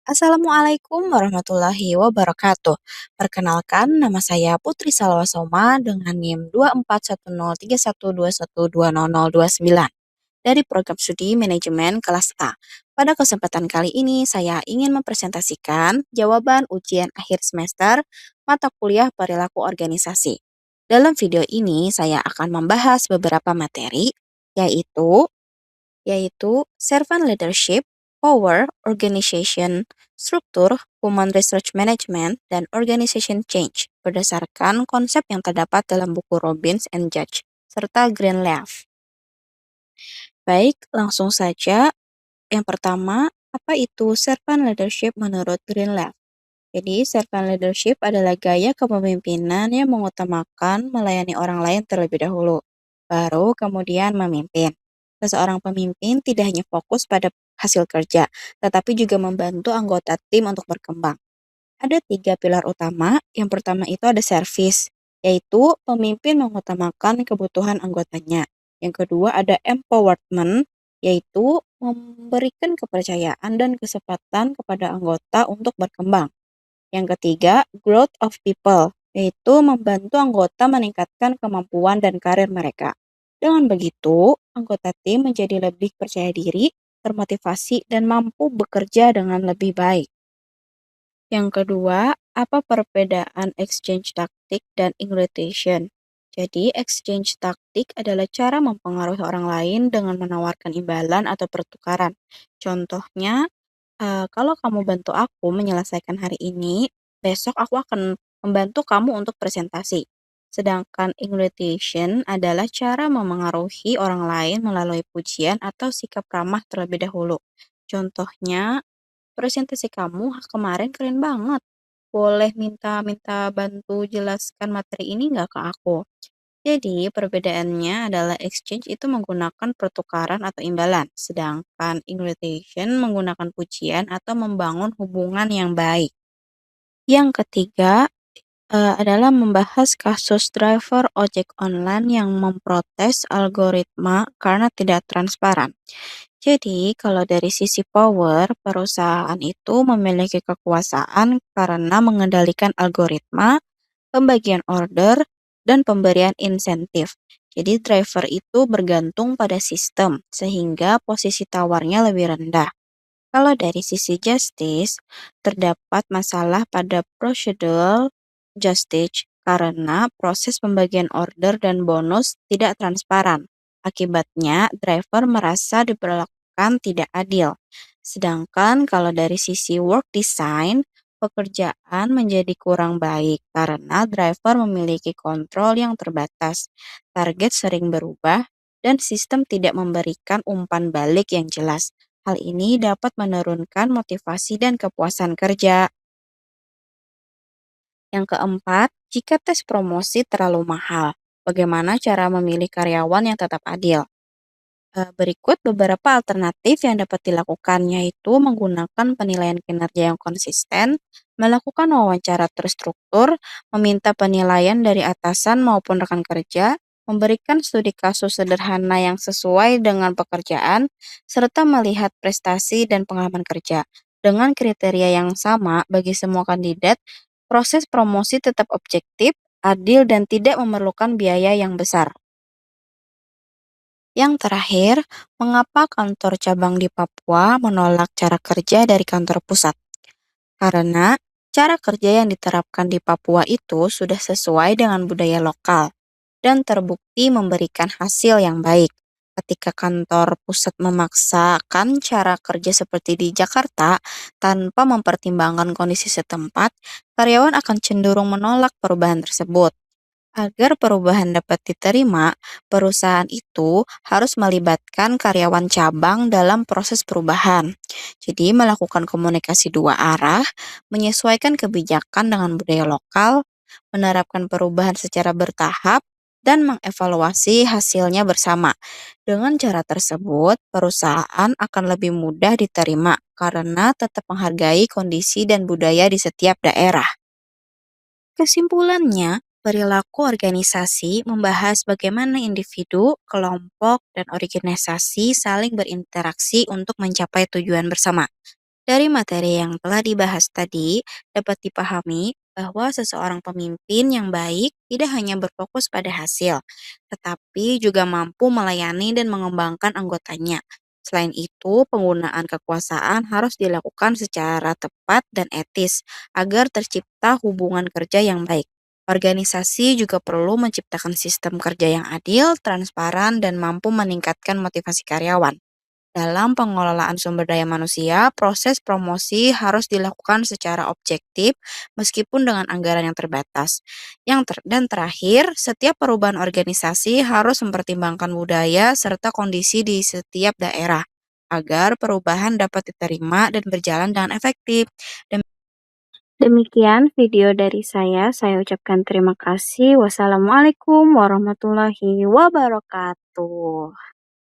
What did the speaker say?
Assalamualaikum warahmatullahi wabarakatuh. Perkenalkan, nama saya Putri Salwasoma dengan NIM 2410312120029 dari program studi manajemen kelas A. Pada kesempatan kali ini, saya ingin mempresentasikan jawaban ujian akhir semester mata kuliah perilaku organisasi. Dalam video ini, saya akan membahas beberapa materi, yaitu servant leadership, power, organization, struktur, human research management, dan organization change berdasarkan konsep yang terdapat dalam buku Robbins and Judge serta Greenleaf. Baik, langsung saja. Yang pertama, apa itu servant leadership menurut Greenleaf? Jadi, servant leadership adalah gaya kepemimpinan yang mengutamakan melayani orang lain terlebih dahulu, baru kemudian memimpin. Seseorang pemimpin tidak hanya fokus pada hasil kerja, tetapi juga membantu anggota tim untuk berkembang. Ada 3 pilar utama. Yang pertama itu ada service, yaitu pemimpin mengutamakan kebutuhan anggotanya. Yang kedua ada empowerment, yaitu memberikan kepercayaan dan kesempatan kepada anggota untuk berkembang. Yang ketiga, growth of people, yaitu membantu anggota meningkatkan kemampuan dan karir mereka. Dengan begitu, anggota tim menjadi lebih percaya diri, termotivasi, dan mampu bekerja dengan lebih baik. Yang kedua, apa perbedaan exchange taktik dan invitation? Jadi, exchange taktik adalah cara mempengaruhi orang lain dengan menawarkan imbalan atau pertukaran. Contohnya, kalau kamu bantu aku menyelesaikan hari ini, besok aku akan membantu kamu untuk presentasi. Sedangkan invitation adalah cara memengaruhi orang lain melalui pujian atau sikap ramah terlebih dahulu. Contohnya, presentasi kamu kemarin keren banget. Boleh minta bantu jelaskan materi ini nggak ke aku? Jadi, perbedaannya adalah exchange itu menggunakan pertukaran atau imbalan, sedangkan invitation menggunakan pujian atau membangun hubungan yang baik. Yang ketiga adalah membahas kasus driver ojek online yang memprotes algoritma karena tidak transparan. Jadi, kalau dari sisi power, perusahaan itu memiliki kekuasaan karena mengendalikan algoritma, pembagian order, dan pemberian insentif. Jadi driver itu bergantung pada sistem, sehingga posisi tawarnya lebih rendah. Kalau dari sisi justice, terdapat masalah pada procedural justice karena proses pembagian order dan bonus tidak transparan. Akibatnya, driver merasa diperlakukan tidak adil. Sedangkan kalau dari sisi work design, pekerjaan menjadi kurang baik karena driver memiliki kontrol yang terbatas, target sering berubah, dan sistem tidak memberikan umpan balik yang jelas. Hal ini dapat menurunkan motivasi dan kepuasan kerja. Yang keempat, jika tes promosi terlalu mahal, bagaimana cara memilih karyawan yang tetap adil? Berikut beberapa alternatif yang dapat dilakukan, yaitu menggunakan penilaian kinerja yang konsisten, melakukan wawancara terstruktur, meminta penilaian dari atasan maupun rekan kerja, memberikan studi kasus sederhana yang sesuai dengan pekerjaan, serta melihat prestasi dan pengalaman kerja. Dengan kriteria yang sama bagi semua kandidat, proses promosi tetap objektif, adil, dan tidak memerlukan biaya yang besar. Yang terakhir, mengapa kantor cabang di Papua menolak cara kerja dari kantor pusat? Karena cara kerja yang diterapkan di Papua itu sudah sesuai dengan budaya lokal dan terbukti memberikan hasil yang baik. Ketika kantor pusat memaksakan cara kerja seperti di Jakarta tanpa mempertimbangkan kondisi setempat, karyawan akan cenderung menolak perubahan tersebut. Agar perubahan dapat diterima, perusahaan itu harus melibatkan karyawan cabang dalam proses perubahan. Jadi, melakukan komunikasi dua arah, menyesuaikan kebijakan dengan budaya lokal, menerapkan perubahan secara bertahap, dan mengevaluasi hasilnya bersama. Dengan cara tersebut, perusahaan akan lebih mudah diterima karena tetap menghargai kondisi dan budaya di setiap daerah. Kesimpulannya, perilaku organisasi membahas bagaimana individu, kelompok, dan organisasi saling berinteraksi untuk mencapai tujuan bersama. Dari materi yang telah dibahas tadi, dapat dipahami bahwa seseorang pemimpin yang baik tidak hanya berfokus pada hasil, tetapi juga mampu melayani dan mengembangkan anggotanya. Selain itu, penggunaan kekuasaan harus dilakukan secara tepat dan etis agar tercipta hubungan kerja yang baik. Organisasi juga perlu menciptakan sistem kerja yang adil, transparan, dan mampu meningkatkan motivasi karyawan. Dalam pengelolaan sumber daya manusia, proses promosi harus dilakukan secara objektif meskipun dengan anggaran yang terbatas. Dan terakhir, setiap perubahan organisasi harus mempertimbangkan budaya serta kondisi di setiap daerah agar perubahan dapat diterima dan berjalan dengan efektif. Demikian video dari saya ucapkan terima kasih. Wassalamualaikum warahmatullahi wabarakatuh.